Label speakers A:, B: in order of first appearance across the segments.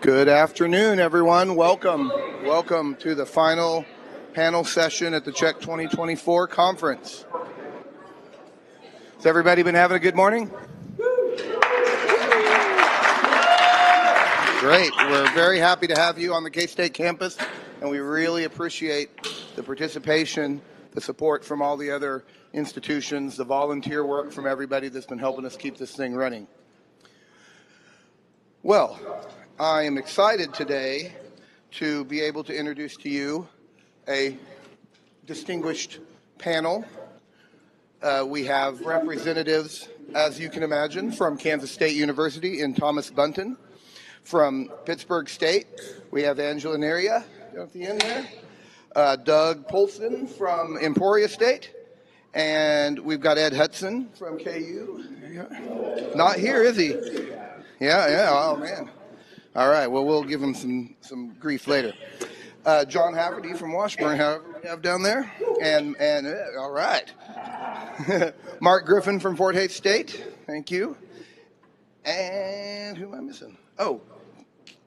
A: Good afternoon, everyone. Welcome. Welcome to the final panel session at the Check 2024 conference. Has everybody been having a good morning? Great. We're very happy to have you on the K-State campus, and we really appreciate the participation, the support from all the other institutions, the volunteer work from everybody that's been helping us keep this thing running. Well, I am excited today to be able to introduce to you a distinguished panel. We have representatives, as you can imagine, from Kansas State University in Thomas Bunton. From Pittsburg State, we have Angela Neria at the end there. Doug Polston from Emporia State. And we've got Ed Hudson from KU. Not here, is he? Yeah, oh man. All right, well, we'll give him some grief later. John Haverty from Washburn, however, we have down there. And all right. Mark Griffin from Fort Hays State, thank you. And who am I missing? Oh,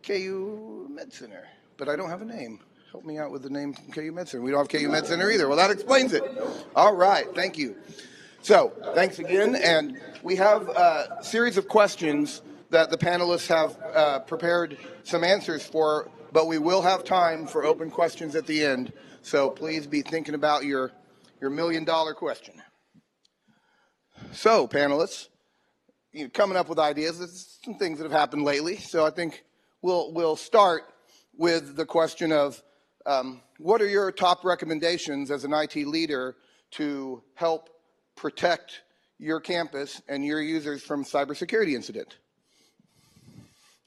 A: KU Med Center, but I don't have a name. Help me out with the name from KU Med Center. We don't have KU Med Center either. Well, that explains it. All right, thank you. So, thanks again, and we have a series of questions that the panelists have prepared some answers for, but we will have time for open questions at the end. So please be thinking about your million-dollar question. So, panelists, coming up with ideas. There's some things that have happened lately. So I think we'll start with the question of what are your top recommendations as an IT leader to help protect your campus and your users from cybersecurity incident?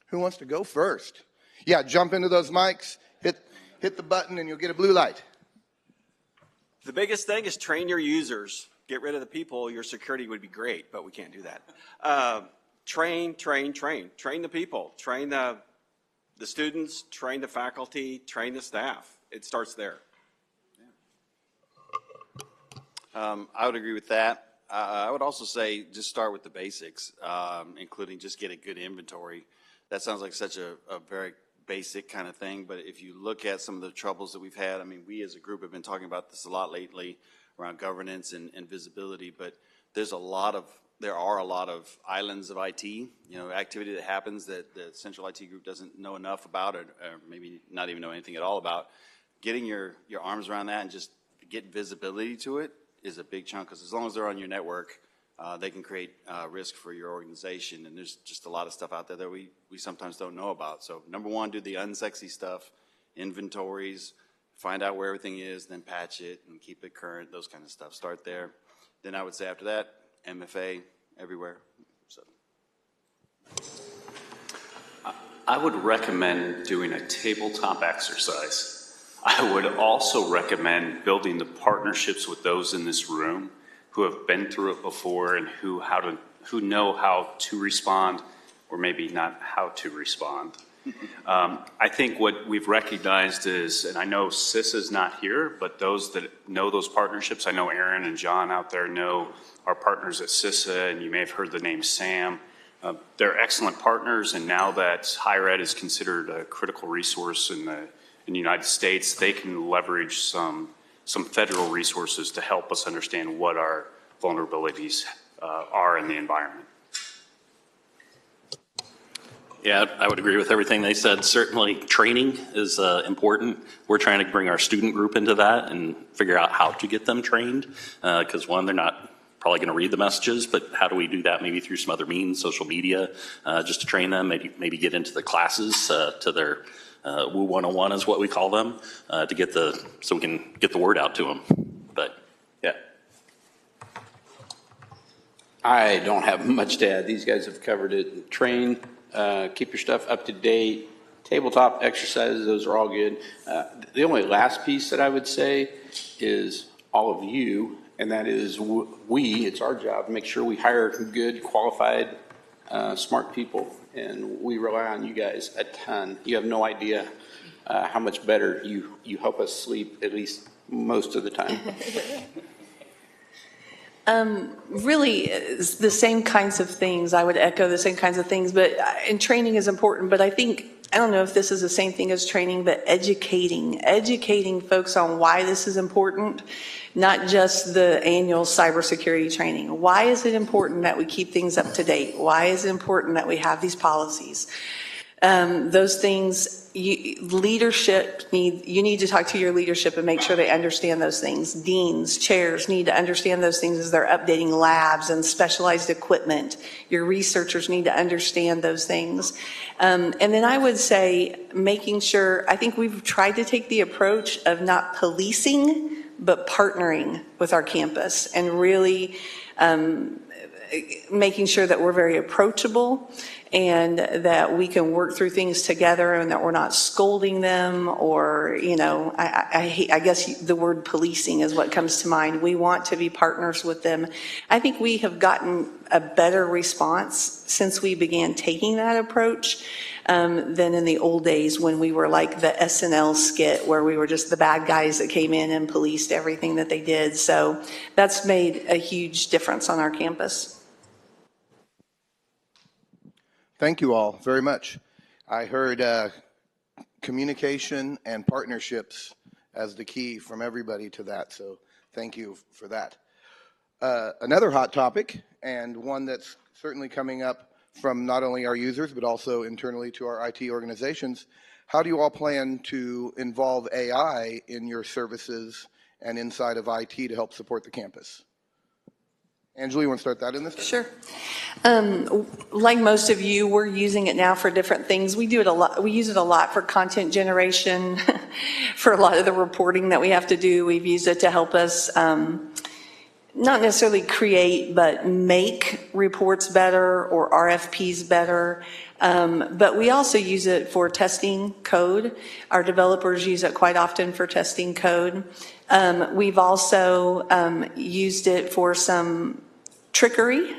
A: Who wants to go first? Yeah, jump into those mics, hit the button, and you'll get a blue light.
B: The biggest thing is train your users. Get rid of the people. Your security would be great, but we can't do that. Train the people. Train the students, train the faculty, train the staff. It starts there.
C: I would agree with that. I would also say just start with the basics, including just get a good inventory. That sounds like such a very basic kind of thing, but if you look at some of the troubles that we've had, I mean, we as a group have been talking about this a lot lately around governance and visibility, but there are a lot of islands of IT, activity that happens that the central IT group doesn't know enough about, or maybe not even know anything at all about. Getting your arms around that and just get visibility to it is a big chunk, because as long as they're on your network, they can create risk for your organization, and there's just a lot of stuff out there that we sometimes don't know about. So number one, do the unsexy stuff, inventories, find out where everything is, then patch it and keep it current, those kind of stuff. Start there. Then I would say after that, MFA everywhere. So
D: I would recommend doing a tabletop exercise. I would also recommend building the partnerships with those in this room who have been through it before and who know how to respond, or maybe not how to respond. I think what we've recognized is, and I know CISA is not here, but those that know those partnerships, I know Aaron and John out there know our partners at CISA, and you may have heard the name SAM. They're excellent partners, and now that higher ed is considered a critical resource in the United States, they can leverage some federal resources to help us understand what our vulnerabilities are in the environment.
E: Yeah, I would agree with everything they said. Certainly training is important. We're trying to bring our student group into that and figure out how to get them trained, because one, they're not probably going to read the messages, but how do we do that? Maybe through some other means, social media, just to train them, maybe get into the classes to their Woo 101 is what we call them, so we can get the word out to them. But yeah.
F: I don't have much to add. These guys have covered it. Train, keep your stuff up to date. Tabletop exercises, those are all good. The only last piece that I would say is all of you, and that is it's our job to make sure we hire good, qualified, smart people. And we rely on you guys a ton. You have no idea how much better you help us sleep, at least most of the time.
G: Really, the same kinds of things. I would echo the same kinds of things, and training is important, but I think I don't know if this is the same thing as training, but educating folks on why this is important, not just the annual cybersecurity training. Why is it important that we keep things up to date? Why is it important that we have these policies? Those things, you need to talk to your leadership and make sure they understand those things. Deans, chairs need to understand those things as they're updating labs and specialized equipment. Your researchers need to understand those things. And then I would say making sure, I think we've tried to take the approach of not policing, but partnering with our campus and really making sure that we're very approachable and that we can work through things together and that we're not scolding them or, I guess the word policing is what comes to mind. We want to be partners with them. I think we have gotten a better response since we began taking that approach than in the old days when we were like the SNL skit where we were just the bad guys that came in and policed everything that they did. So that's made a huge difference on our campus.
A: Thank you all very much. I heard communication and partnerships as the key from everybody to that, so thank you for that. Another hot topic, and one that's certainly coming up from not only our users, but also internally to our IT organizations, how do you all plan to involve AI in your services and inside of IT to help support the campus? Angela, you want to start that in this?
G: Sure. Like most of you, we're using it now for different things. We do it a lot. We use it a lot for content generation, for a lot of the reporting that we have to do. We've used it to help us not necessarily create, but make reports better or RFPs better. But we also use it for testing code. Our developers use it quite often for testing code. We've also used it for some trickery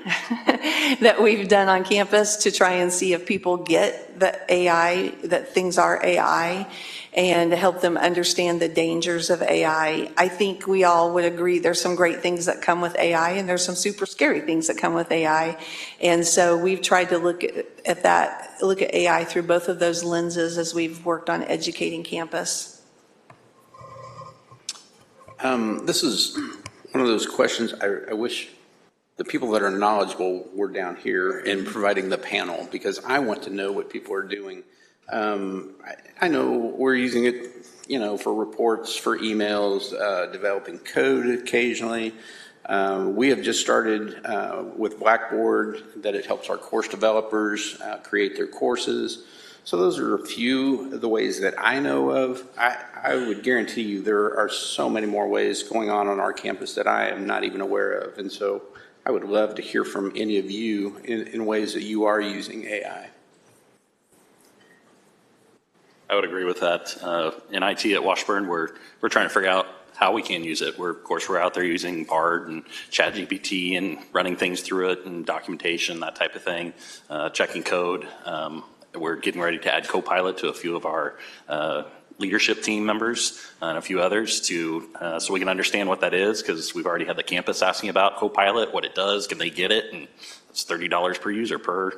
G: that we've done on campus to try and see if people get that AI, that things are AI, and to help them understand the dangers of AI. I think we all would agree there's some great things that come with AI and there's some super scary things that come with AI. And so we've tried to look at AI through both of those lenses as we've worked on educating campus.
F: This is one of those questions I wish the people that are knowledgeable were down here in providing the panel, because I want to know what people are doing. I know we're using it, for reports, for emails, developing code occasionally. We have just started with Blackboard that it helps our course developers create their courses. So those are a few of the ways that I know of. I would guarantee you there are so many more ways going on our campus that I am not even aware of. And so I would love to hear from any of you in ways that you are using AI.
E: I would agree with that. In IT at Washburn, we're trying to figure out how we can use it. Of course, we're out there using Bard and ChatGPT and running things through it and documentation, that type of thing, checking code. We're getting ready to add Copilot to a few of our leadership team members and a few others so we can understand what that is, because we've already had the campus asking about Copilot, what it does, can they get it, and it's $30 per user per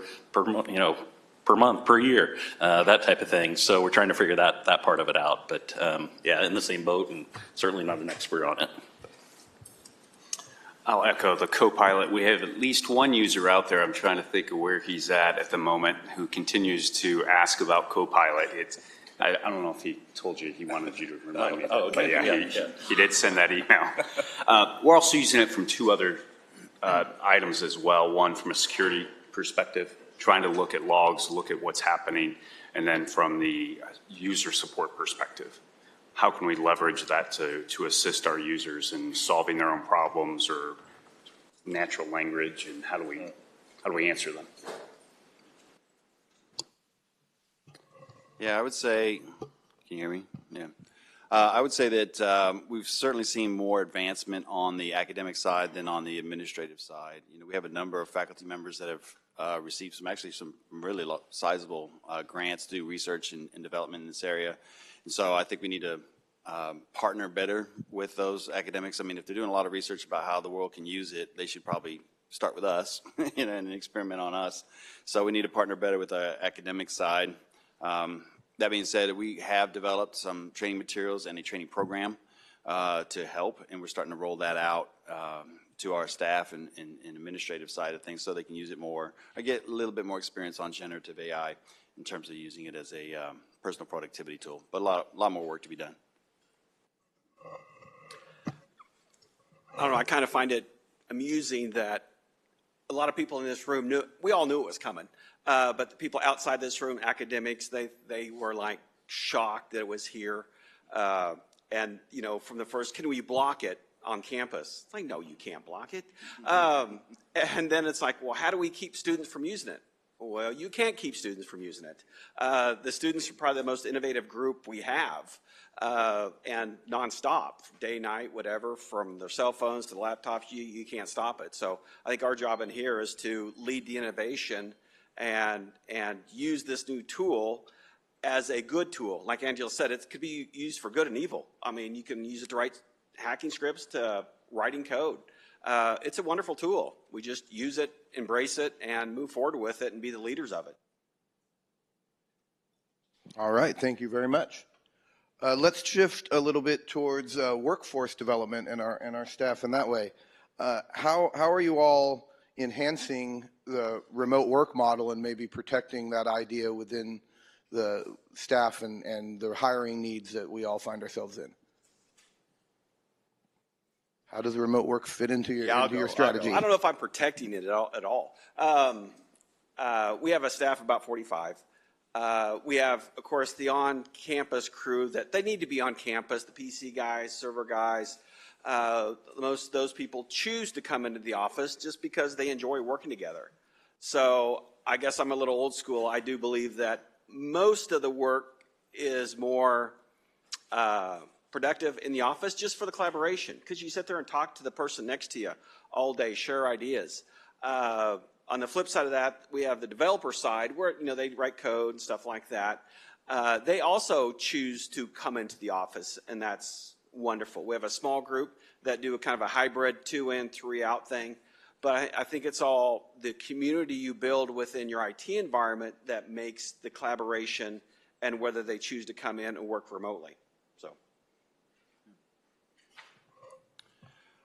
E: month, per year, that type of thing. So we're trying to figure that part of it out. But in the same boat, and certainly not an expert on it.
H: I'll echo the Copilot. We have at least one user out there, I'm trying to think of where he's at the moment, who continues to ask about Copilot. I don't know if he told you, he wanted you to remind me.
E: Oh, okay.
H: But he did send that email. We're also using it from two other items as well. One from a security perspective, trying to look at logs, look at what's happening, and then from the user support perspective. How can we leverage that to assist our users in solving their own problems or natural language, and how do we answer them?
C: Yeah, I would say, can you hear me? Yeah. I would say that we've certainly seen more advancement on the academic side than on the administrative side. We have a number of faculty members that have received some really sizable grants to do research and development in this area. And so I think we need to partner better with those academics. I mean, if they're doing a lot of research about how the world can use it, they should probably start with us, and experiment on us. So we need to partner better with the academic side. That being said, we have developed some training materials and a training program to help, and we're starting to roll that out to our staff and administrative side of things so they can use it more, or get a little bit more experience on generative AI in terms of using it as a personal productivity tool. But a lot more work to be done.
B: I don't know, I kind of find it amusing that a lot of people in this room we all knew it was coming, but the people outside this room, academics, they were like shocked that it was here. And, you know, from the first, can we block it on campus? It's like, no, you can't block it. And then it's like, well, how do we keep students from using it? Well, you can't keep students from using it. The students are probably the most innovative group we have, and nonstop, day, night, whatever, from their cell phones to the laptops, you can't stop it. So I think our job in here is to lead the innovation and use this new tool as a good tool. Like Angela said, it could be used for good and evil. I mean, you can use it to write hacking scripts to writing code. It's a wonderful tool. We just use it, embrace it, and move forward with it and be the leaders of it.
A: All right, thank you very much. Let's shift a little bit towards workforce development and our staff in that way. How are you all enhancing the remote work model and maybe protecting that idea within the staff and the hiring needs that we all find ourselves in? How does the remote work fit into your strategy?
B: I don't know if I'm protecting it at all. We have a staff of about 45. We have, of course, the on-campus crew that they need to be on campus, the PC guys, server guys. Most of those people choose to come into the office just because they enjoy working together. So I guess I'm a little old school. I do believe that most of the work is more productive in the office just for the collaboration, because you sit there and talk to the person next to you all day, share ideas. On the flip side of that, we have the developer side where, you know, they write code and stuff like that. They also choose to come into the office, and that's wonderful. We have a small group that do a kind of a hybrid 2 in, 3 out thing. But I think it's all the community you build within your IT environment that makes the collaboration and whether they choose to come in and work remotely. So,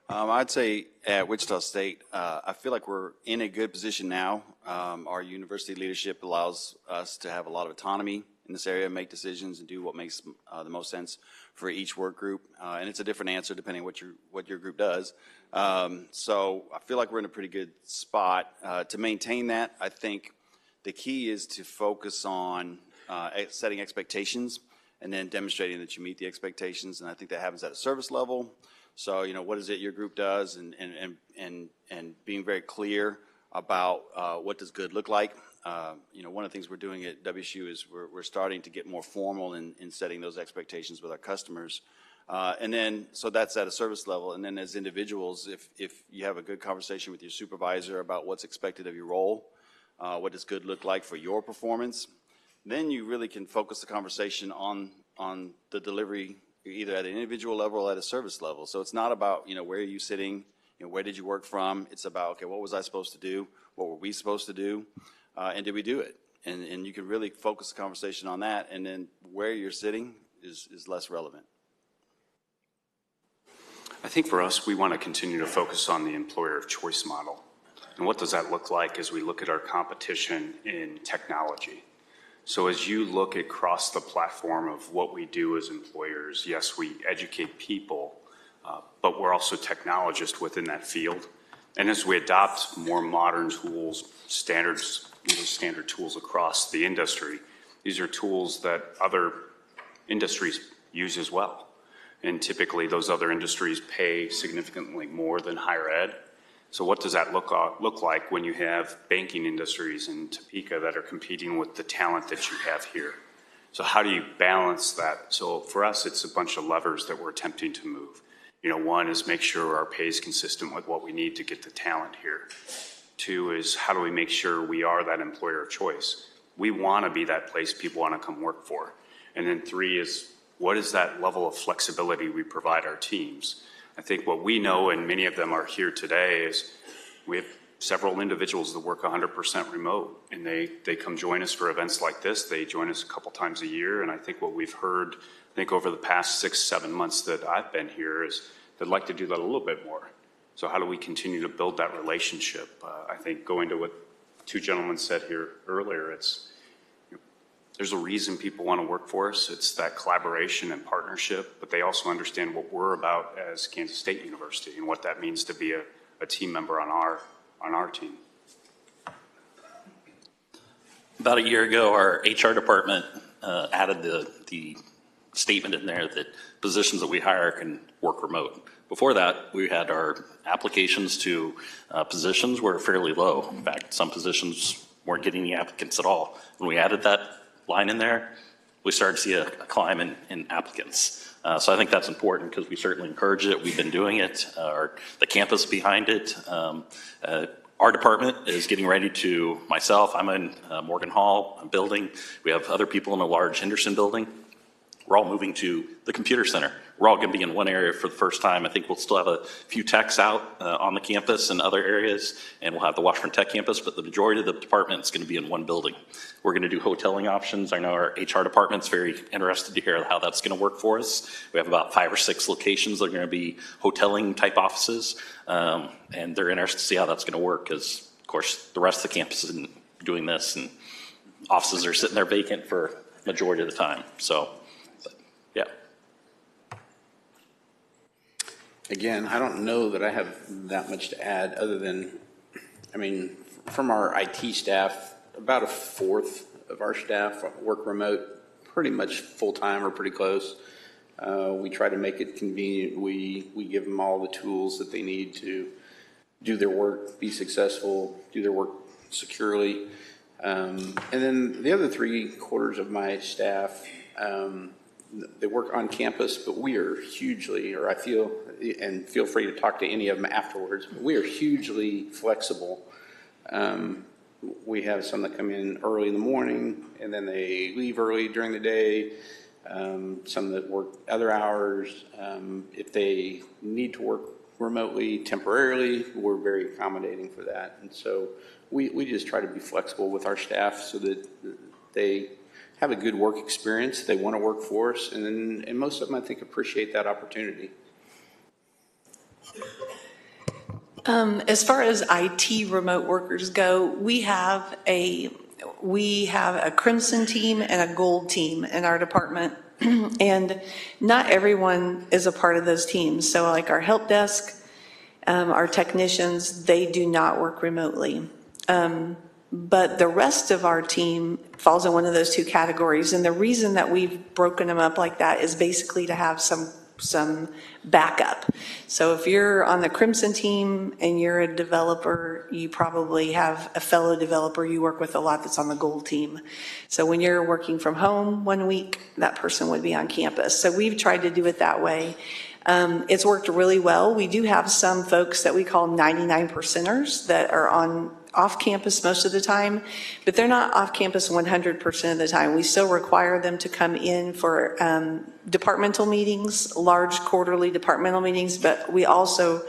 C: I'd say at Wichita State, I feel like we're in a good position now. Our university leadership allows us to have a lot of autonomy in this area, make decisions, and do what makes the most sense for each work group. And it's a different answer depending on what your group does. So I feel like we're in a pretty good spot. To maintain that, I think the key is to focus on setting expectations and then demonstrating that you meet the expectations. And I think that happens at a service level. So, you know, what is it your group does, and being very clear about what does good look like. You know, one of the things we're doing at WSU is we're starting to get more formal in setting those expectations with our customers. And then, so that's at a service level. And then as individuals, if you have a good conversation with your supervisor about what's expected of your role, what does good look like for your performance, then you really can focus the conversation on the delivery either at an individual level or at a service level. So it's not about, you know, where are you sitting, you know, where did you work from? It's about, okay, what was I supposed to do? What were we supposed to do? And did we do it? And you can really focus the conversation on that, and then where you're sitting is less relevant.
H: I think for us, we want to continue to focus on the employer of choice model. And what does that look like as we look at our competition in technology? So as you look across the platform of what we do as employers, yes, we educate people, but we're also technologists within that field. And as we adopt more modern tools, standard tools across the industry, these are tools that other industries use as well. And typically those other industries pay significantly more than higher ed. So what does that look like when you have banking industries in Topeka that are competing with the talent that you have here? So how do you balance that? So for us, it's a bunch of levers that we're attempting to move. You know, one is make sure our pay is consistent with what we need to get the talent here. 2 is how do we make sure we are that employer of choice? We want to be that place people want to come work for. And then 3 is what is that level of flexibility we provide our teams? I think what we know, and many of them are here today, is we have several individuals that work 100% remote, and they come join us for events like this. They join us a couple times a year, and I think what we've heard, I think over the past 6-7 months that I've been here, is they'd like to do that a little bit more. So how do we continue to build that relationship? I think going to what two gentlemen said here earlier, there's a reason people want to work for us. It's that collaboration and partnership, but they also understand what we're about as Kansas State University and what that means to be a team member on our team.
E: About a year ago, our HR department added the statement in there that positions that we hire can work remote. Before that, we had our applications to positions were fairly low. In fact, some positions weren't getting any applicants at all. When we added that line in there, we started to see a climb in applicants. So I think that's important because we certainly encourage it. We've been doing it. The campus behind it. Our department is getting ready to, myself, I'm in Morgan Hall building. We have other people in a large Henderson building. We're all moving to the computer center. We're all going to be in one area for the first time. I think we'll still have a few techs out on the campus and other areas, and we'll have the Washburn Tech campus, but the majority of the department is going to be in one building. We're going to do hoteling options. I know our HR department's very interested to hear how that's going to work for us. We have about 5 or 6 locations that are going to be hoteling type offices, and they're interested to see how that's going to work because, of course, the rest of the campus isn't doing this, and offices are sitting there vacant for majority of the time. So, yeah.
F: Again, I don't know that I have that much to add other than, I mean, from our IT staff, about 1/4 of our staff work remote, pretty much full-time or pretty close. We try to make it convenient. We give them all the tools that they need to do their work, be successful, do their work securely. And then the other 3/4 of my staff, they work on campus, but we are hugely, or I feel, and feel free to talk to any of them afterwards, but we are hugely flexible. We have some that come in early in the morning and then they leave early during the day. Some that work other hours. If they need to work remotely temporarily, we're very accommodating for that. And so we just try to be flexible with our staff so that they have a good work experience. They want to work for us, and most of them, I think, appreciate that opportunity.
G: As far as IT remote workers go, we have a crimson team and a gold team in our department, and not everyone is a part of those teams. So like our help desk, our technicians, they do not work remotely. But the rest of our team falls in one of those 2 categories. And the reason that we've broken them up like that is basically to have some backup. So if you're on the crimson team and you're a developer, you probably have a fellow developer you work with a lot that's on the gold team. So when you're working from home one week, that person would be on campus. So we've tried to do it that way. It's worked really well. We do have some folks that we call 99%ers that are off campus most of the time, but they're not off campus 100% of the time. We still require them to come in for departmental meetings, large quarterly departmental meetings, but we also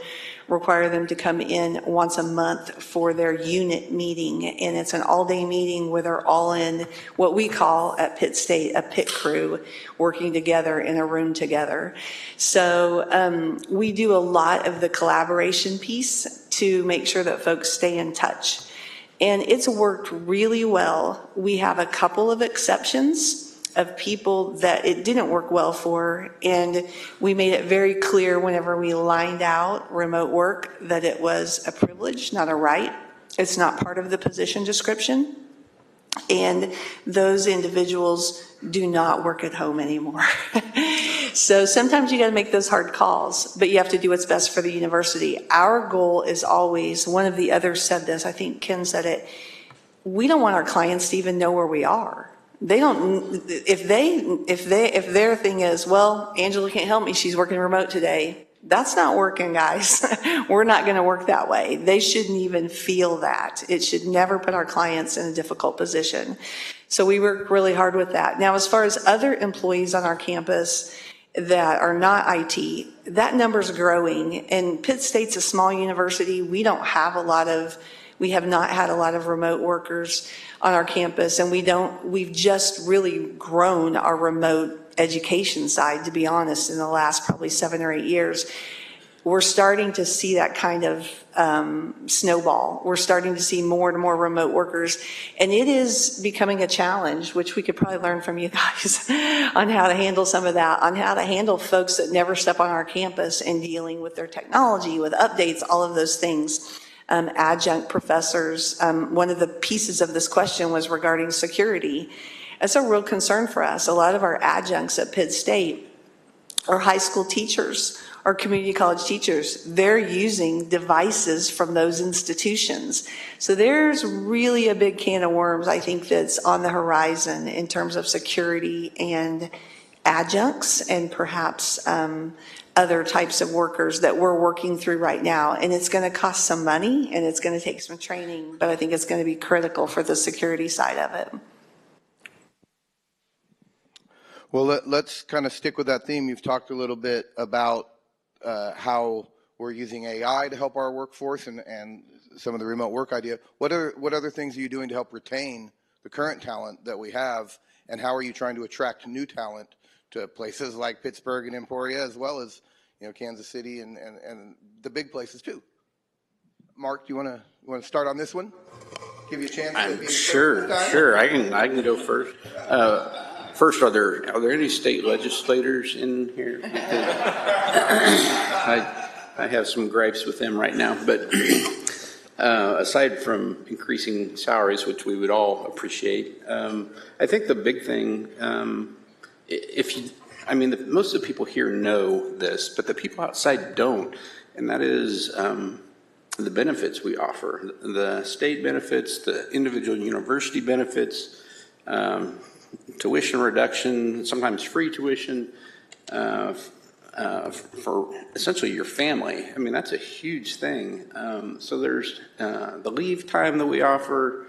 G: require them to come in once a month for their unit meeting. And it's an all-day meeting where they're all in what we call at Pitt State a pit crew, working together in a room together. So we do a lot of the collaboration piece to make sure that folks stay in touch. And it's worked really well. We have a couple of exceptions of people that it didn't work well for, and we made it very clear whenever we lined out remote work that it was a privilege, not a right. It's not part of the position description, and those individuals do not work at home anymore. So sometimes you got to make those hard calls, but you have to do what's best for the university. Our goal is always, one of the others said this, I think Ken said it, we don't want our clients to even know where we are. They don't, if their thing is, well, Angela can't help me, she's working remote today. That's not working, guys. We're not going to work that way. They shouldn't even feel that. It should never put our clients in a difficult position. So we work really hard with that. Now, as far as other employees on our campus that are not IT, that number's growing. And Pitt State's a small university. We don't have a lot of We have not had a lot of remote workers on our campus, and we've just really grown our remote education side, to be honest, in the last probably 7 or 8 years. We're starting to see that kind of snowball. We're starting to see more and more remote workers, and it is becoming a challenge, which we could probably learn from you guys on how to handle some of that, on how to handle folks that never step on our campus and dealing with their technology, with updates, all of those things. Adjunct professors, one of the pieces of this question was regarding security. That's a real concern for us. A lot of our adjuncts at Pitt State are high school teachers or community college teachers. They're using devices from those institutions. So there's really a big can of worms, I think, that's on the horizon in terms of security and adjuncts and perhaps other types of workers that we're working through right now. And it's going to cost some money and it's going to take some training, but I think it's going to be critical for the security side of it.
A: Well, let's kind of stick with that theme. You've talked a little bit about how we're using AI to help our workforce and some of the remote work idea. What other things are you doing to help retain the current talent that we have, and how are you trying to attract new talent to places like Pittsburg and Emporia, as well as Kansas City and the big places too? Mark, do you want to start on this one? Give you a chance.
F: Sure. I can go first. First, are there any state legislators in here? I have some gripes with them right now, but aside from increasing salaries, which we would all appreciate, I think the big thing, most of the people here know this, but the people outside don't, and that is the benefits we offer, the state benefits, the individual university benefits, tuition reduction, sometimes free tuition for essentially your family. I mean, that's a huge thing. So there's the leave time that we offer,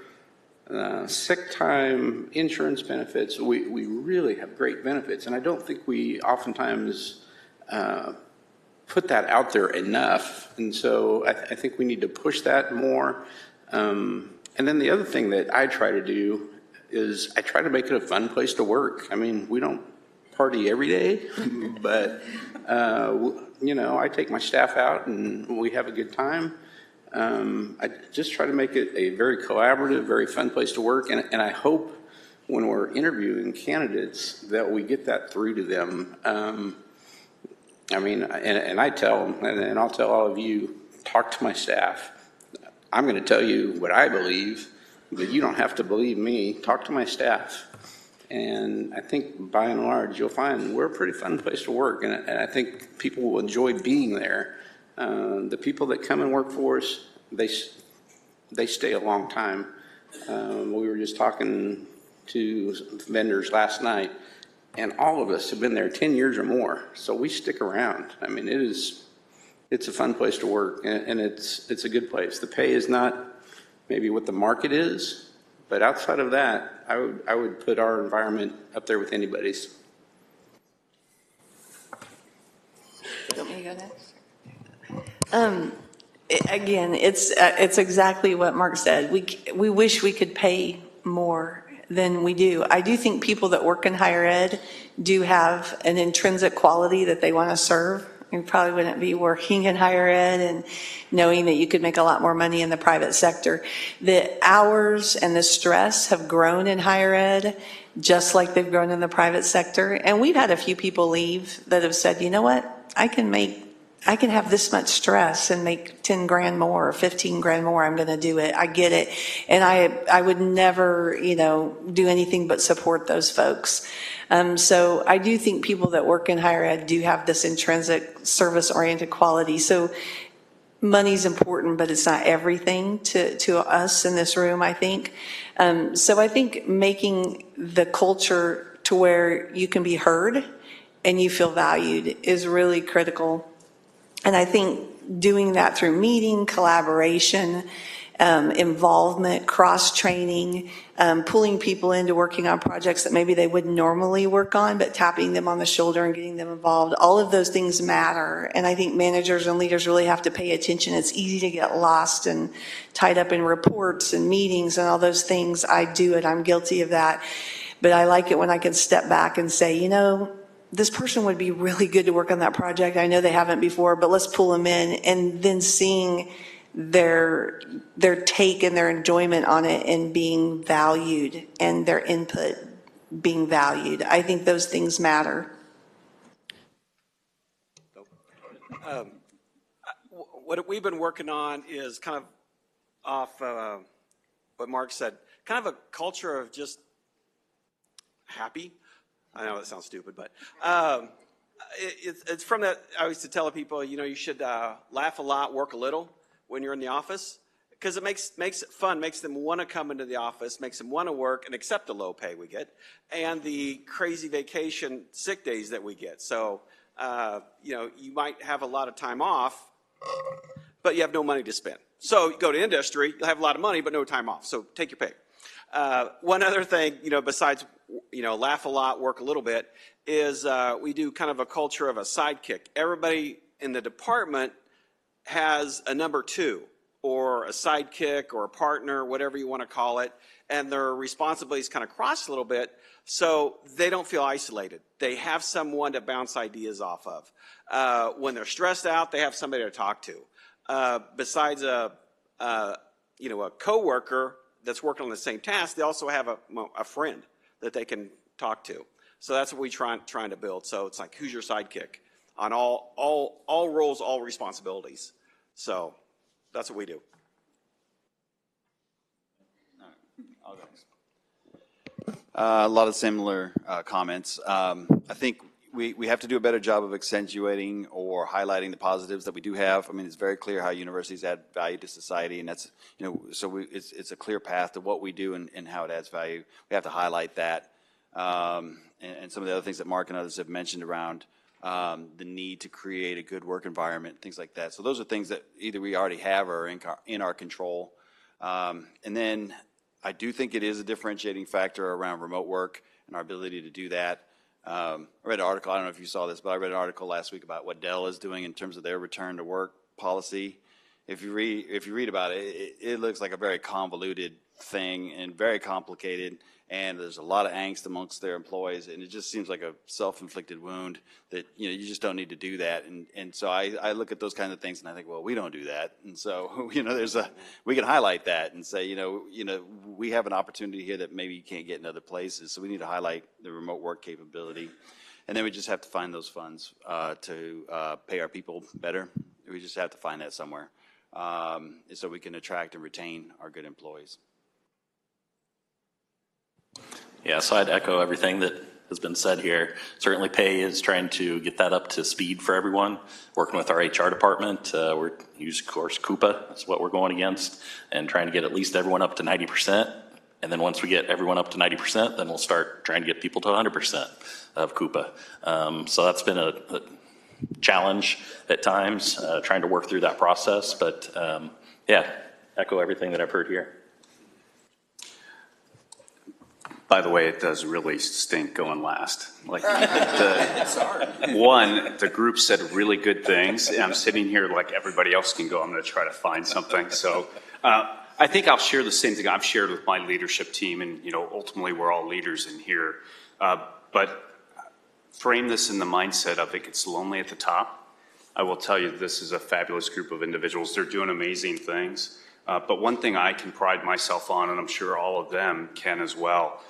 F: sick time, insurance benefits. We really have great benefits, and I don't think we oftentimes put that out there enough. And so I think we need to push that more. And then the other thing that I try to do is I try to make it a fun place to work. I mean, we don't party every day, but, I take my staff out and we have a good time. I just try to make it a very collaborative, very fun place to work. And I hope when we're interviewing candidates that we get that through to them. And I tell them, and I'll tell all of you, talk to my staff. I'm going to tell you what I believe, but you don't have to believe me. Talk to my staff. And I think by and large, you'll find we're a pretty fun place to work. And I think people will enjoy being there. The people that come and work for us, they stay a long time. We were just talking to vendors last night, and all of us have been there 10 years or more. So we stick around. I mean, it's a fun place to work, and it's a good place. The pay is not maybe what the market is, but outside of that, I would put our environment up there with anybody's.
G: You want me to go next? Again, it's exactly what Mark said. We wish we could pay more than we do. I do think people that work in higher ed do have an intrinsic quality that they want to serve. You probably wouldn't be working in higher ed and knowing that you could make a lot more money in the private sector. The hours and the stress have grown in higher ed, just like they've grown in the private sector. And we've had a few people leave that have said, you know what, I can have this much stress and make 10 grand more or 15 grand more. I'm going to do it. I get it. And I would never, do anything but support those folks. So I do think people that work in higher ed do have this intrinsic service-oriented quality. So money's important, but it's not everything to us in this room, I think. So I think making the culture to where you can be heard and you feel valued is really critical. And I think doing that through meeting, collaboration, involvement, cross-training, pulling people into working on projects that maybe they wouldn't normally work on, but tapping them on the shoulder and getting them involved. All of those things matter. And I think managers and leaders really have to pay attention. It's easy to get lost and tied up in reports and meetings and all those things. I do it. I'm guilty of that. But I like it when I can step back and say, you know, this person would be really good to work on that project. I know they haven't before, but let's pull them in, and then seeing their take and their enjoyment on it and being valued and their input being valued. I think those things matter.
B: What we've been working on is kind of off what Mark said, kind of a culture of just happy. I know that sounds stupid, but it's from that. I used to tell people, you know, you should laugh a lot, work a little when you're in the office, because it makes it fun, makes them want to come into the office, makes them want to work and accept the low pay we get, and the crazy vacation sick days that we get. So, you know, you might have a lot of time off, but you have no money to spend. So you go to industry, you'll have a lot of money, but no time off. So take your pick. One other thing, you know, besides, you know, laugh a lot, work a little bit, is we do kind of a culture of a sidekick. Everybody in the department has a number two, or a sidekick, or a partner, whatever you want to call it, and their responsibilities kind of cross a little bit, so they don't feel isolated. They have someone to bounce ideas off of. When they're stressed out, they have somebody to talk to. Besides a coworker that's working on the same task, they also have a friend that they can talk to. So that's what we're trying to build. So it's like, who's your sidekick on all roles, all responsibilities. So that's what we do.
C: A lot of similar comments. I think we have to do a better job of accentuating or highlighting the positives that we do have. I mean, it's very clear how universities add value to society, and that's, you know, so it's a clear path to what we do and how it adds value. We have to highlight that, and some of the other things that Mark and others have mentioned around the need to create a good work environment, things like that. So those are things that either we already have or are in our control. And then I do think it is a differentiating factor around remote work and our ability to do that. I read an article, I don't know if you saw this, but I read an article last week about what Dell is doing in terms of their return to work policy. If you read about it, it looks like a very convoluted thing and very complicated, and there's a lot of angst amongst their employees, and it just seems like a self-inflicted wound that, you know, you just don't need to do that. And so I look at those kinds of things and I think, well, we don't do that. And so, you know, we can highlight that and say, you know, we have an opportunity here that maybe you can't get in other places. So we need to highlight the remote work capability. And then we just have to find those funds to pay our people better. We just have to find that somewhere so we can attract and retain our good employees.
E: Yeah, so I'd echo everything that has been said here. Certainly pay is trying to get that up to speed for everyone. Working with our HR department, we're using, of course, Coupa. That's what we're going against, and trying to get at least everyone up to 90%. And then once we get everyone up to 90%, then we'll start trying to get people to 100% of Coupa. So that's been a challenge at times, trying to work through that process. But yeah, echo everything that I've heard here.
H: By the way, it does really stink going last. Like the group said really good things, and I'm sitting here like everybody else can go. I'm going to try to find something. So I think I'll share the same thing I've shared with my leadership team, and you know, ultimately we're all leaders in here. But frame this in the mindset of it gets lonely at the top. I will tell you, this is a fabulous group of individuals. They're doing amazing things. But one thing I can pride myself on, and I'm sure all of them can as well,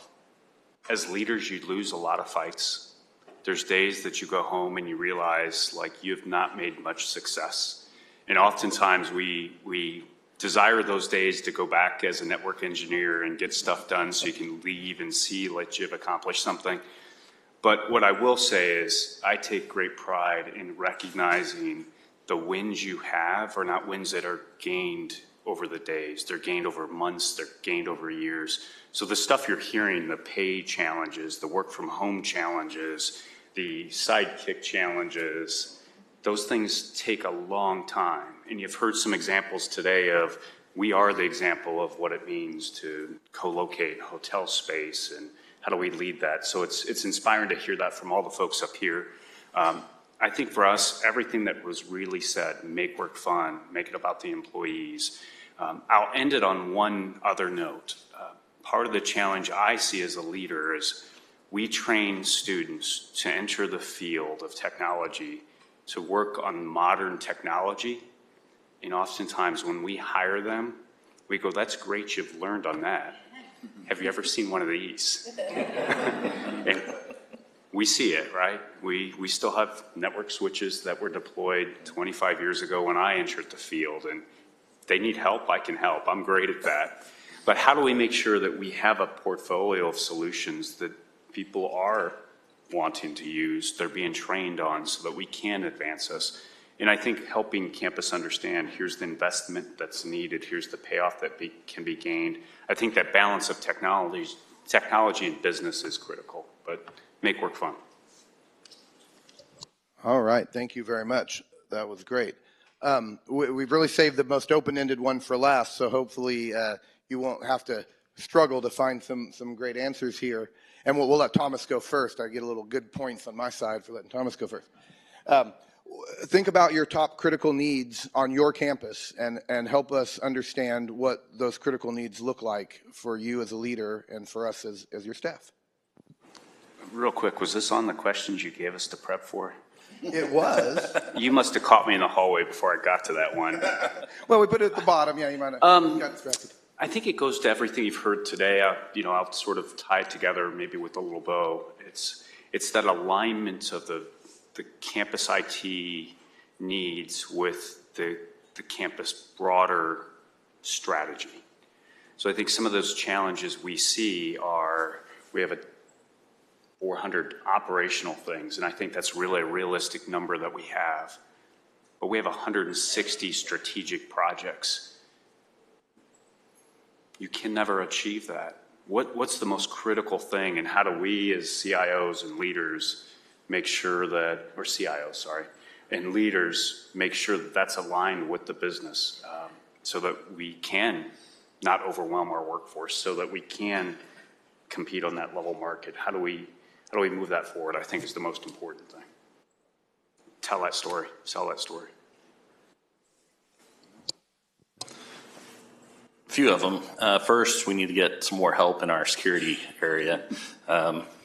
H: as leaders, you lose a lot of fights. There's days that you go home and you realize like you have not made much success. And oftentimes we desire those days to go back as a network engineer and get stuff done so you can leave and see like you've accomplished something. But what I will say is I take great pride in recognizing the wins you have are not wins that are gained over the days. They're gained over months, they're gained over years. So the stuff you're hearing, the pay challenges, the work from home challenges, the sidekick challenges, those things take a long time. And you've heard some examples today of we are the example of what it means to co-locate hotel space, and how do we lead that? So it's inspiring to hear that from all the folks up here. I think for us, everything that was really said, make work fun, make it about the employees. I'll end it on one other note. Part of the challenge I see as a leader is we train students to enter the field of technology, to work on modern technology. And oftentimes when we hire them, we go, that's great, you've learned on that. Have you ever seen one of these? And we see it, right? We still have network switches that were deployed 25 years ago when I entered the field, and they need help, I can help. I'm great at that. But how do we make sure that we have a portfolio of solutions that people are wanting to use, they're being trained on, so that we can advance us? And I think helping campus understand, here's the investment that's needed, here's the payoff that can be gained. I think that balance of technology and business is critical, but make work fun.
A: All right, thank you very much. That was great. We've really saved the most open-ended one for last, so hopefully you won't have to struggle to find some great answers here. And we'll let Thomas go first. I get a little good points on my side for letting Thomas go first. Think about your top critical needs on your campus and help us understand what those critical needs look like for you as a leader and for us as your staff.
H: Real quick, was this on the questions you gave us to prep for?
A: It was.
H: You must have caught me in the hallway before I got to that one.
A: Well, we put it at the bottom. Yeah, you might have got distracted.
H: I think it goes to everything you've heard today. I'll sort of tie it together maybe with a little bow. It's that alignment of the campus IT needs with the campus broader strategy. So I think some of those challenges we see are, we have 400 operational things, and I think that's really a realistic number that we have. But we have 160 strategic projects. You can never achieve that. What's the most critical thing, and how do we as CIOs and leaders make sure that, or CIOs, sorry, and leaders make sure that that's aligned with the business, so that we can not overwhelm our workforce, so that we can compete on that level market? How do we move that forward? I think is the most important thing. Tell that story, sell that story.
E: Few of them. First, we need to get some more help in our security area.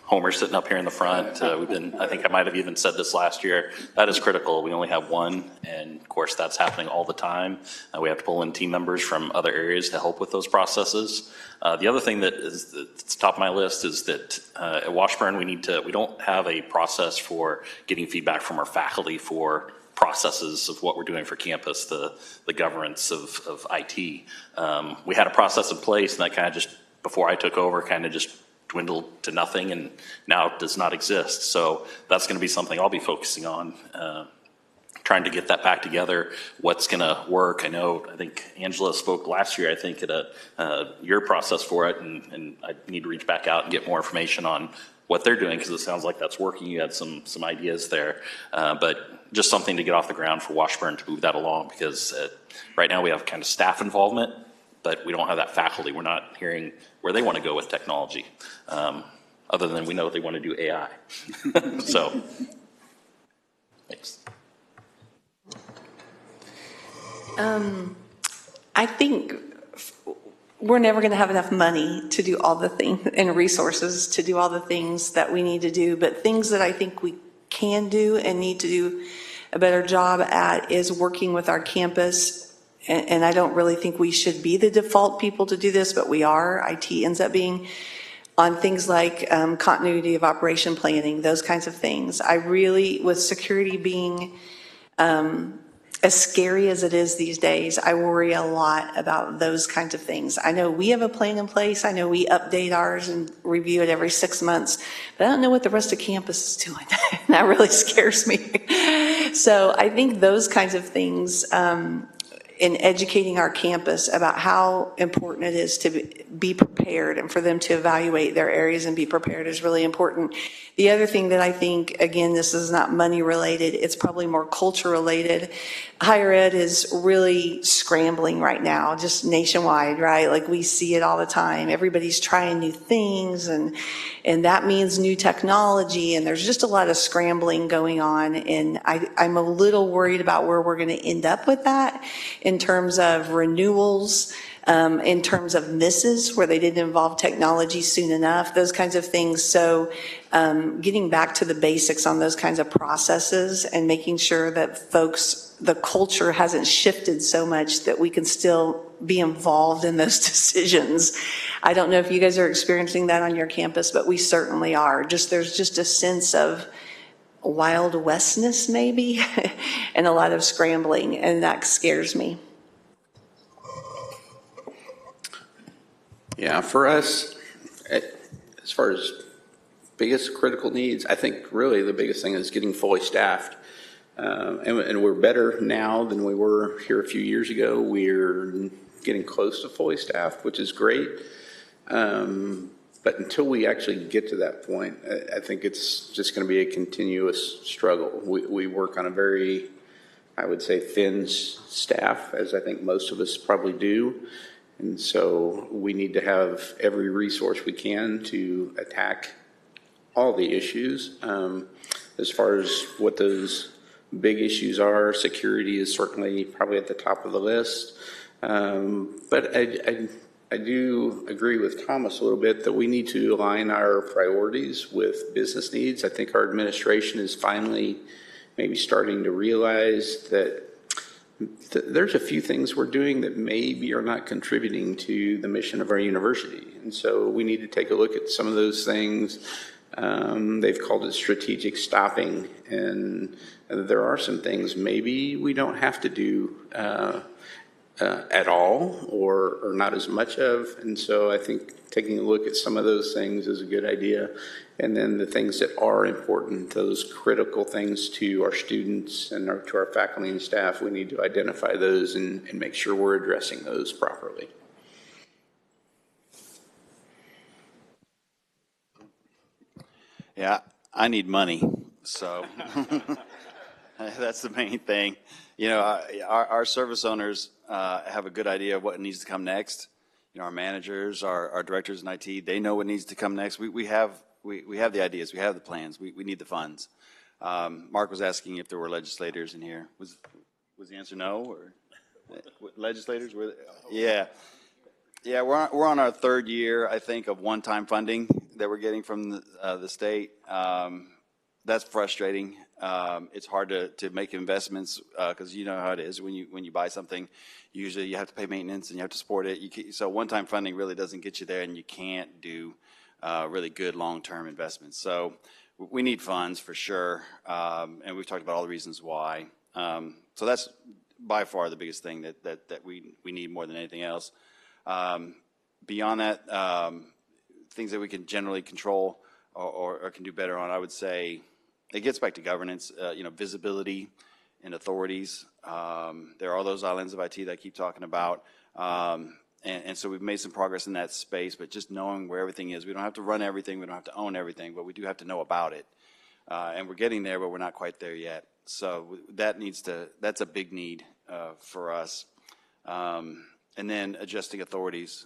E: Homer's sitting up here in the front. I think I might have even said this last year. That is critical. We only have one, and of course that's happening all the time. We have to pull in team members from other areas to help with those processes. The other thing that is that's top of my list is that at Washburn we don't have a process for getting feedback from our faculty for processes of what we're doing for campus, the governance of IT. We had a process in place, and that kind of just, before I took over, kind of just dwindled to nothing, and now does not exist. So that's going to be something I'll be focusing on, trying to get that back together. What's going to work? I think Angela spoke last year, I think, at your process for it, and I need to reach back out and get more information on what they're doing, because it sounds like that's working. You had some ideas there, but just something to get off the ground for Washburn to move that along, because right now we have kind of staff involvement, but we don't have that faculty. We're not hearing where they want to go with technology, other than we know they want to do AI. So, thanks.
G: I think we're never going to have enough money to do all the things and resources to do all the things that we need to do, but things that I think we can do and need to do a better job at is working with our campus. And I don't really think we should be the default people to do this, but we are. IT ends up being on things like continuity of operation planning, those kinds of things. I really, with security being as scary as it is these days, I worry a lot about those kinds of things. I know we have a plan in place. I know we update ours and review it every 6 months, but I don't know what the rest of campus is doing. That really scares me. So I think those kinds of things, in educating our campus about how important it is to be prepared, and for them to evaluate their areas and be prepared is really important. The other thing that I think, again, this is not money related, it's probably more culture related. Higher ed is really scrambling right now, just nationwide, right? Like we see it all the time. Everybody's trying new things, and that means new technology, and there's just a lot of scrambling going on. And I'm a little worried about where we're going to end up with that in terms of renewals, in terms of misses where they didn't involve technology soon enough, those kinds of things. So getting back to the basics on those kinds of processes and making sure that folks, the culture hasn't shifted so much that we can still be involved in those decisions. I don't know if you guys are experiencing that on your campus, but we certainly are. There's just a sense of Wild Westness maybe and a lot of scrambling, and that scares me.
F: Yeah, for us, as far as biggest critical needs, I think really the biggest thing is getting fully staffed. And we're better now than we were here a few years ago. We're getting close to fully staffed, which is great. But until we actually get to that point, I think it's just going to be a continuous struggle. We work on a very, I would say, thin staff, as I think most of us probably do. And so we need to have every resource we can to attack all the issues. As far as what those big issues are, security is certainly probably at the top of the list. But I do agree with Thomas a little bit that we need to align our priorities with business needs. I think our administration is finally maybe starting to realize that there's a few things we're doing that maybe are not contributing to the mission of our university. And so we need to take a look at some of those things. They've called it strategic stopping. And there are some things maybe we don't have to do at all or not as much of. And so I think taking a look at some of those things is a good idea. And then the things that are important, those critical things to our students and to our faculty and staff, we need to identify those and make sure we're addressing those properly.
C: Yeah, I need money, so that's the main thing. You know, our service owners have a good idea of what needs to come next. You know, our managers, our directors in IT, they know what needs to come next. We have the ideas, we have the plans, we need the funds. Mark was asking if there were legislators in here. Was the answer no? Or legislators? Yeah. Yeah, we're on our third year, I think, of one-time funding that we're getting from the state. That's frustrating. It's hard to make investments because you know how it is when you buy something. Usually you have to pay maintenance and you have to support it. So one-time funding really doesn't get you there, and you can't do really good long-term investments. So we need funds for sure, and we've talked about all the reasons why. So that's by far the biggest thing that we need more than anything else. Beyond that, things that we can generally control or can do better on, I would say it gets back to governance, visibility and authorities. There are those islands of IT that I keep talking about. And so we've made some progress in that space, but just knowing where everything is. We don't have to run everything, we don't have to own everything, but we do have to know about it. And we're getting there, but we're not quite there yet. So that's a big need for us. And then adjusting authorities.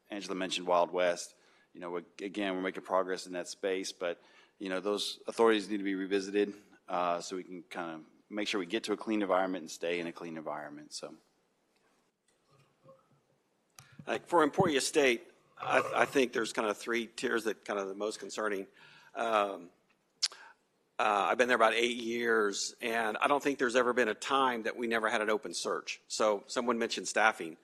C: Angela mentioned Wild West. You know, again, we're making progress in that space, but you know, those authorities need to be revisited so we can kind of make sure we get to a clean environment and stay in a clean environment. So,
B: like for Emporia State, I think there's kind of three tiers that kind of the most concerning. I've been there about 8 years, and I don't think there's ever been a time that we never had an open search. So someone mentioned staffing.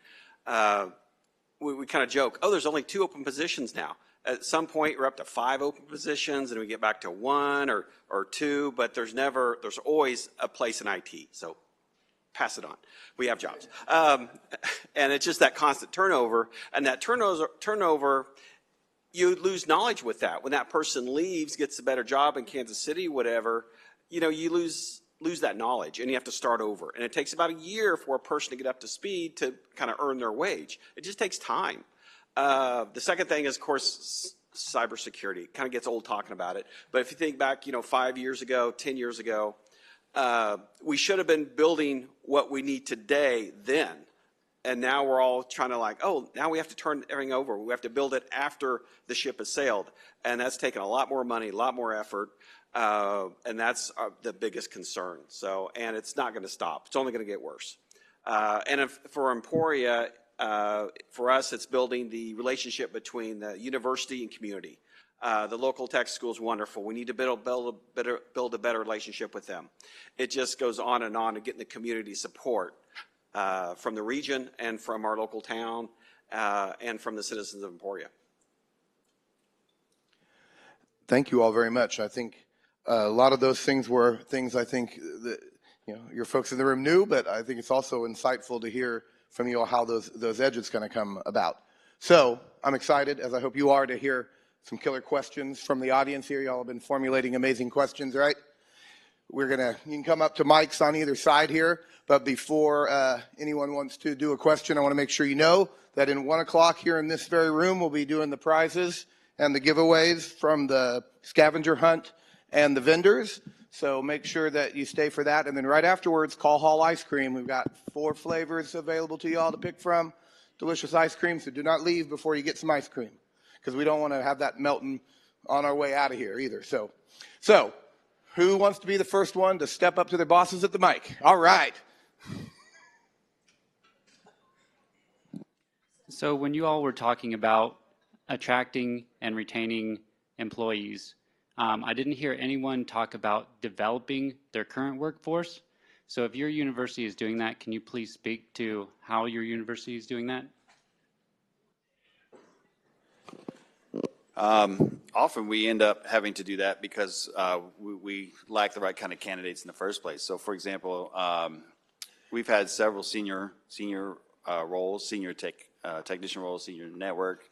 B: We kind of joke, oh, there's only 2 open positions now. At some point, we're up to 5 open positions, and we get back to 1 or 2, but there's always a place in IT. So pass it on. We have jobs. And it's just that constant turnover, and that turnover, you lose knowledge with that. When that person leaves, gets a better job in Kansas City, whatever, you know, you lose lose that knowledge and you have to start over. And it takes about a year for a person to get up to speed to kind of earn their wage. It just takes time. The second thing is, of course, cybersecurity. It kind of gets old talking about it. But if you think back, 5 years ago, 10 years ago, we should have been building what we need today then. And now we're all trying to now we have to turn everything over. We have to build it after the ship has sailed. And that's taken a lot more money, a lot more effort. And that's the biggest concern. And it's not going to stop. It's only going to get worse. For Emporia, for us, it's building the relationship between the university and community. The local tech school is wonderful. We need to build a better relationship with them. It just goes on to getting the community support from the region and from our local town and from the citizens of Emporia.
A: Thank you all very much. I think a lot of those things were things I think that your folks in the room knew, but I think it's also insightful to hear from you all how those edges going to come about. So I'm excited, as I hope you are, to hear some killer questions from the audience here. Y'all have been formulating amazing questions, right? You can come up to mics on either side here, but before anyone wants to do a question, I want to make sure you know that in 1 o'clock here in this very room, we'll be doing the prizes and the giveaways from the scavenger hunt and the vendors. So make sure that you stay for that. And then right afterwards, Call Hall Ice Cream. We've got 4 flavors available to you all to pick from. Delicious ice cream, so do not leave before you get some ice cream, because we don't want to have that melting on our way out of here either. So who wants to be the first one to step up to their bosses at the mic? All right.
I: So when you all were talking about attracting and retaining employees, I didn't hear anyone talk about developing their current workforce. So if your university is doing that, can you please speak to how your university is doing that?
C: Often we end up having to do that because we lack the right kind of candidates in the first place. So, for example, we've had several senior roles, senior technician roles, senior network,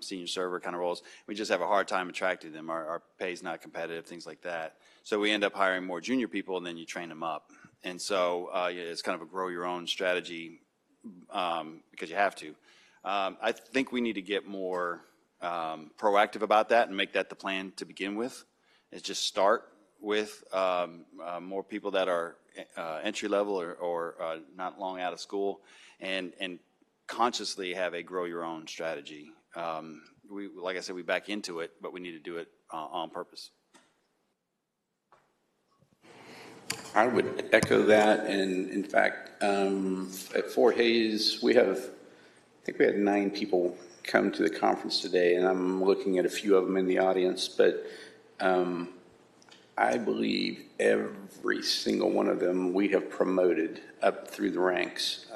C: senior server kind of roles. We just have a hard time attracting them. Our pay is not competitive, things like that. So we end up hiring more junior people, and then you train them up. And so it's kind of a grow your own strategy because you have to. I think we need to get more proactive about that and make that the plan to begin with. Is just start with more people that are entry level or not long out of school, and consciously have a grow your own strategy. Like I said, we back into it, but we need to do it on purpose.
F: I would echo that, and in fact, at Fort Hays, I think we had 9 people come to the conference today, and I'm looking at a few of them in the audience, but I believe every single one of them we have promoted up through the ranks.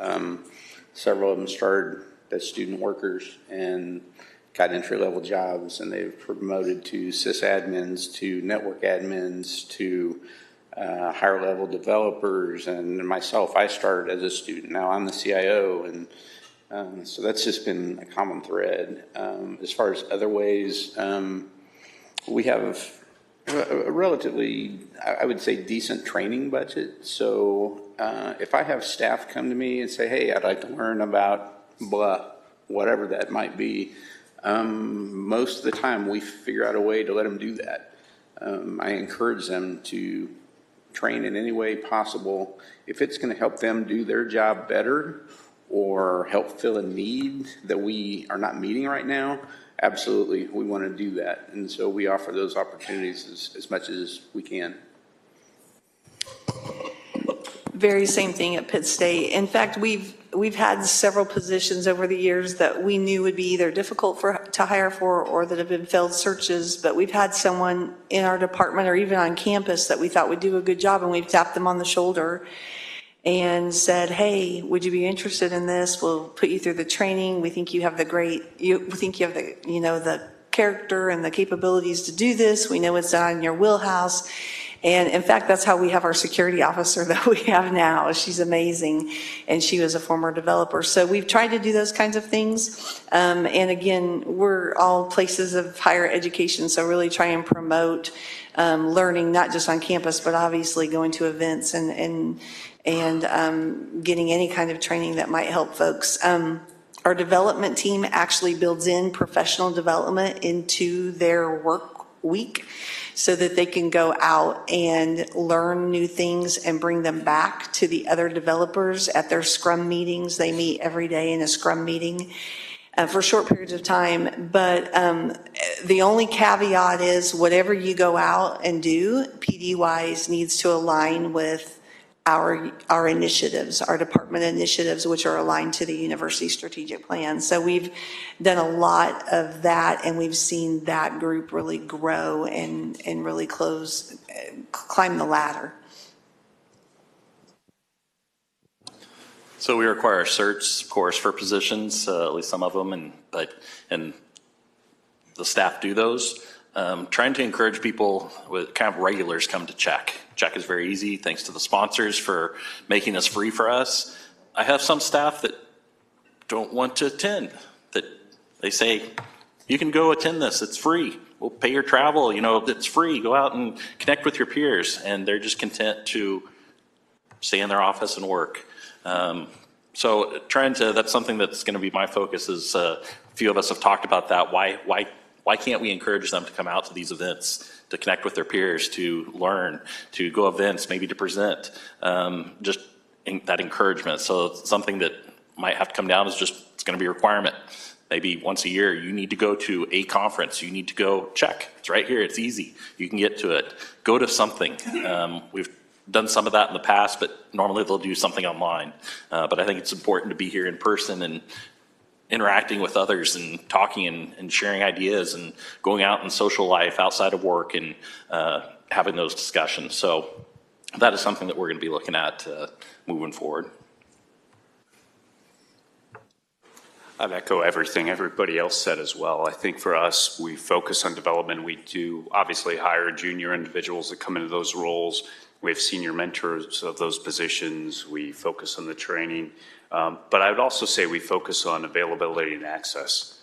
F: Several of them started as student workers and got entry-level jobs, and they've promoted to sysadmins, to network admins, to higher-level developers, and myself, I started as a student. Now I'm the CIO, and so that's just been a common thread. As far as other ways, we have a relatively, I would say, decent training budget. So if I have staff come to me and say, hey, I'd like to learn about blah, whatever that might be, most of the time we figure out a way to let them do that. I encourage them to train in any way possible. If it's going to help them do their job better or help fill a need that we are not meeting right now, absolutely, we want to do that. And so we offer those opportunities as much as we can.
G: Very same thing at Pitt State. In fact, we've had several positions over the years that we knew would be either difficult to hire for or that have been failed searches, but we've had someone in our department or even on campus that we thought would do a good job, and we've tapped them on the shoulder and said, hey, would you be interested in this? We'll put you through the training. We think you have the the character and the capabilities to do this. We know it's not in your wheelhouse. And in fact, that's how we have our security officer that we have now. She's amazing, and she was a former developer. So we've tried to do those kinds of things. And again, we're all places of higher education, so really try and promote learning, not just on campus, but obviously going to events and getting any kind of training that might help folks. Our development team actually builds in professional development into their work week so that they can go out and learn new things and bring them back to the other developers at their Scrum meetings. They meet every day in a Scrum meeting for short periods of time. But the only caveat is whatever you go out and do, PD-wise, needs to align with our initiatives, our department initiatives, which are aligned to the university strategic plan. So we've done a lot of that, and we've seen that group really grow and really climb the ladder.
E: So we require certs, of course, for positions, at least some of them, and the staff do those. Trying to encourage people with kind of regulars come to check. Check is very easy, thanks to the sponsors for making this free for us. I have some staff that don't want to attend, that they say, you can go attend this, it's free. We'll pay your travel, it's free. Go out and connect with your peers. And they're just content to stay in their office and work. So that's something that's going to be my focus is a few of us have talked about that. Why can't we encourage them to come out to these events, to connect with their peers, to learn, to go events, maybe to present, just that encouragement. So it's something that might have to come down is it's going to be a requirement. Maybe once a year, you need to go to a conference. You need to go check. It's right here. It's easy. You can get to it. Go to something. We've done some of that in the past, but normally they'll do something online. But I think it's important to be here in person and interacting with others and talking and sharing ideas and going out in social life outside of work and having those discussions. So that is something that we're going to be looking at moving forward.
H: I'd echo everything everybody else said as well. I think for us, we focus on development. We do obviously hire junior individuals that come into those roles. We have senior mentors of those positions. We focus on the training. But I would also say we focus on availability and access.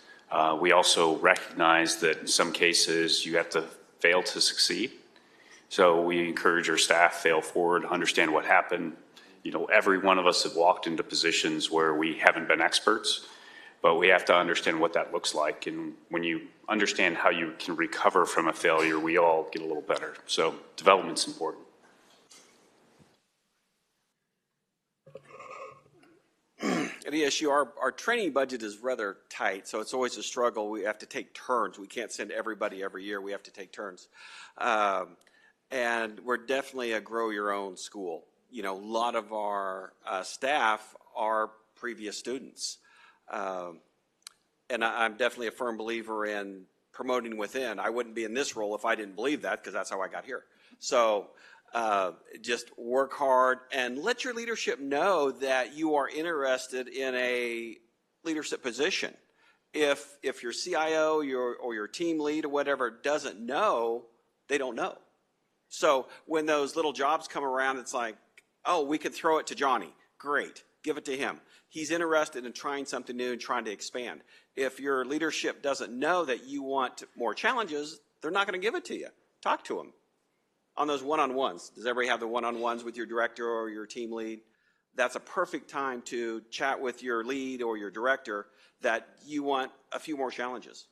H: We also recognize that in some cases you have to fail to succeed. So we encourage our staff, fail forward, understand what happened. Every one of us have walked into positions where we haven't been experts, but we have to understand what that looks like. And when you understand how you can recover from a failure, we all get a little better. So development's important.
B: At ESU, our training budget is rather tight, so it's always a struggle. We have to take turns. We can't send everybody every year. We have to take turns. And we're definitely a grow-your-own school. A lot of our staff are previous students. And I'm definitely a firm believer in promoting within. I wouldn't be in this role if I didn't believe that, because that's how I got here. So just work hard and let your leadership know that you are interested in a leadership position. If your CIO or your team lead or whatever doesn't know, they don't know. So when those little jobs come around, it's like, oh, we could throw it to Johnny. Great, give it to him. He's interested in trying something new and trying to expand. If your leadership doesn't know that you want more challenges, they're not going to give it to you. Talk to them. On those one-on-ones, does everybody have the one-on-ones with your director or your team lead? That's a perfect time to chat with your lead or your director that you want a few more challenges.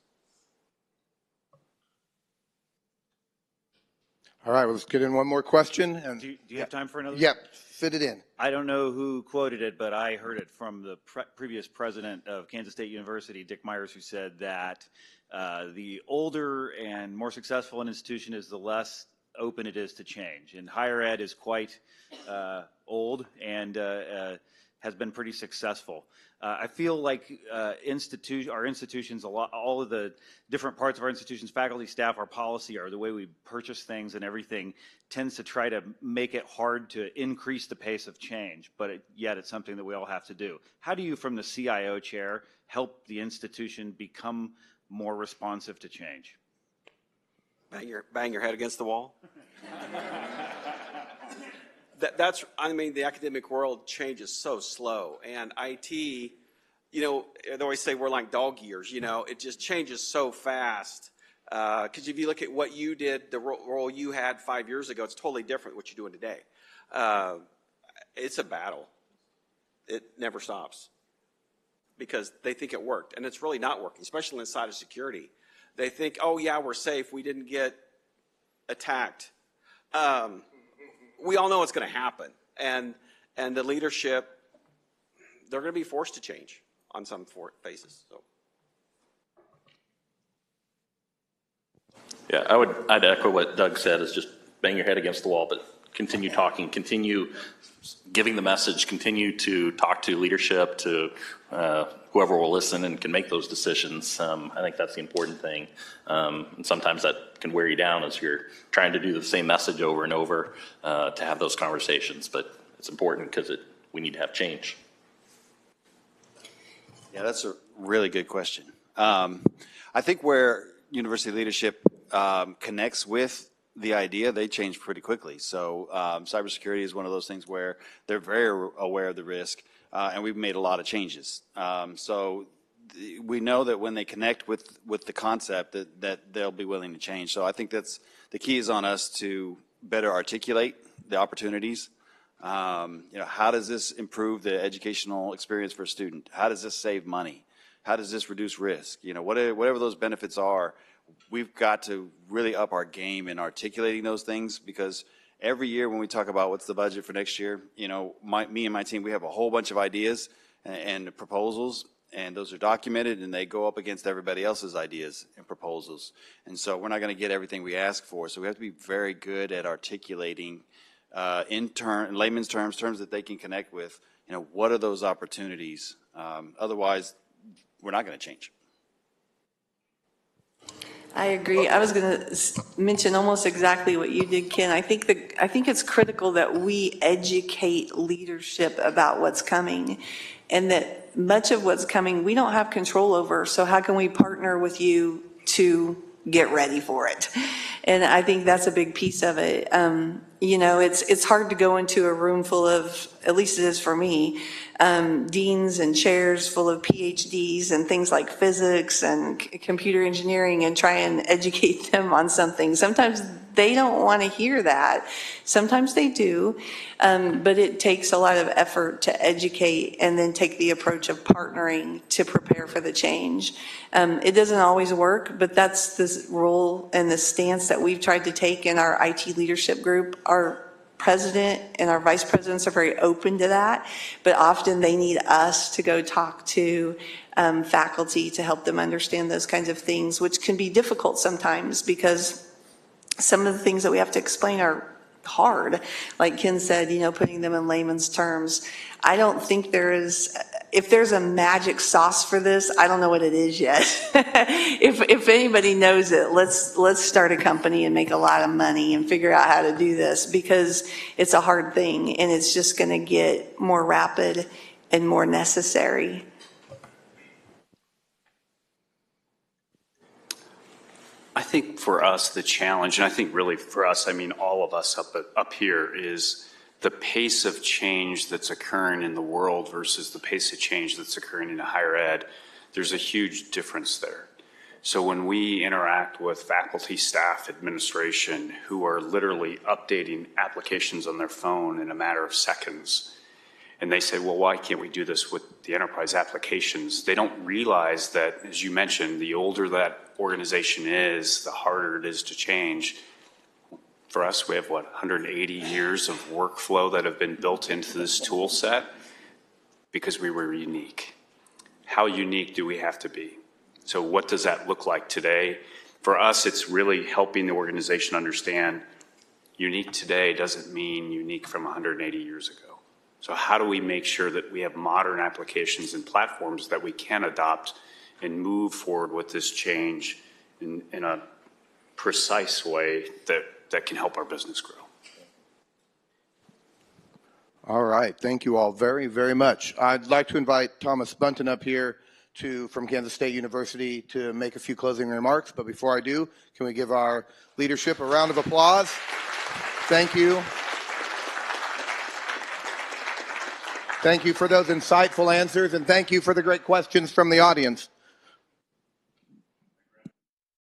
A: All right, well, let's get in one more question. And
J: Do you have time for another?
A: Yep, fit it in.
J: I don't know who quoted it, but I heard it from the previous president of Kansas State University, Dick Myers, who said that the older and more successful an institution is, the less open it is to change. And higher ed is quite old and has been pretty successful. I feel like our institutions, all of the different parts of our institutions, faculty, staff, our policy, or the way we purchase things and everything tends to try to make it hard to increase the pace of change, but yet it's something that we all have to do. How do you, from the CIO chair, help the institution become more responsive to change?
B: Bang your head against the wall? That's, I mean, the academic world changes so slow, and IT, you know, they always say we're like dog years, you know, it just changes so fast. Because if you look at what you did, the role you had 5 years ago, it's totally different what you're doing today. It's a battle. It never stops because they think it worked, and it's really not working, especially inside of security. They think, oh, yeah, we're safe. We didn't get attacked. We all know what's going to happen, and the leadership, they're going to be forced to change on some basis. So.
E: Yeah, I'd echo what Doug said, is just bang your head against the wall, but continue talking, continue giving the message, continue to talk to leadership, to whoever will listen and can make those decisions. I think that's the important thing. And sometimes that can wear you down as you're trying to do the same message over and over to have those conversations, but it's important because we need to have change.
C: Yeah, that's a really good question. I think where university leadership connects with the idea, they change pretty quickly. So cybersecurity is one of those things where they're very aware of the risk, and we've made a lot of changes. So we know that when they connect with the concept that they'll be willing to change. So I think that's the key is on us to better articulate the opportunities. You know, how does this improve the educational experience for a student? How does this save money? How does this reduce risk? You know, whatever those benefits are, we've got to really up our game in articulating those things, because every year when we talk about what's the budget for next year, you know, me and my team, we have a whole bunch of ideas and proposals, and those are documented, and they go up against everybody else's ideas and proposals. And so we're not going to get everything we ask for. So we have to be very good at articulating in layman's terms that they can connect with, you know, what are those opportunities? Otherwise, we're not going to change.
G: I agree. I was going to mention almost exactly what you did, Ken. I think it's critical that we educate leadership about what's coming, and that much of what's coming we don't have control over. So how can we partner with you to get ready for it? And I think that's a big piece of it. You know, it's hard to go into a room full of, at least it is for me, deans and chairs full of PhDs and things like physics and computer engineering and try and educate them on something. Sometimes they don't want to hear that. Sometimes they do, but it takes a lot of effort to educate and then take the approach of partnering to prepare for the change. It doesn't always work, but that's the role and the stance that we've tried to take in our IT leadership group. Our president and our vice presidents are very open to that, but often they need us to go talk to faculty to help them understand those kinds of things, which can be difficult sometimes because some of the things that we have to explain are hard. Like Ken said, you know, putting them in layman's terms. I don't think there is, if there's a magic sauce for this, I don't know what it is yet. If anybody knows it, let's start a company and make a lot of money and figure out how to do this, because it's a hard thing and it's just going to get more rapid and more necessary.
H: I think for us, the challenge, and I think really for us, I mean all of us up here, is the pace of change that's occurring in the world versus the pace of change that's occurring in higher ed. There's a huge difference there. So when we interact with faculty, staff, administration, who are literally updating applications on their phone in a matter of seconds, and they say, well, why can't we do this with the enterprise applications? They don't realize that, as you mentioned, the older that organization is, the harder it is to change. For us, we have, 180 years of workflow that have been built into this tool set because we were unique. How unique do we have to be? So what does that look like today? For us, it's really helping the organization understand unique today doesn't mean unique from 180 years ago. So how do we make sure that we have modern applications and platforms that we can adopt and move forward with this change in a precise way that can help our business grow?
A: All right. Thank you all very, very much. I'd like to invite Thomas Bunton up here from Kansas State University to make a few closing remarks. But before I do, can we give our leadership a round of applause? Thank you. Thank you for those insightful answers, and thank you for the great questions from the audience.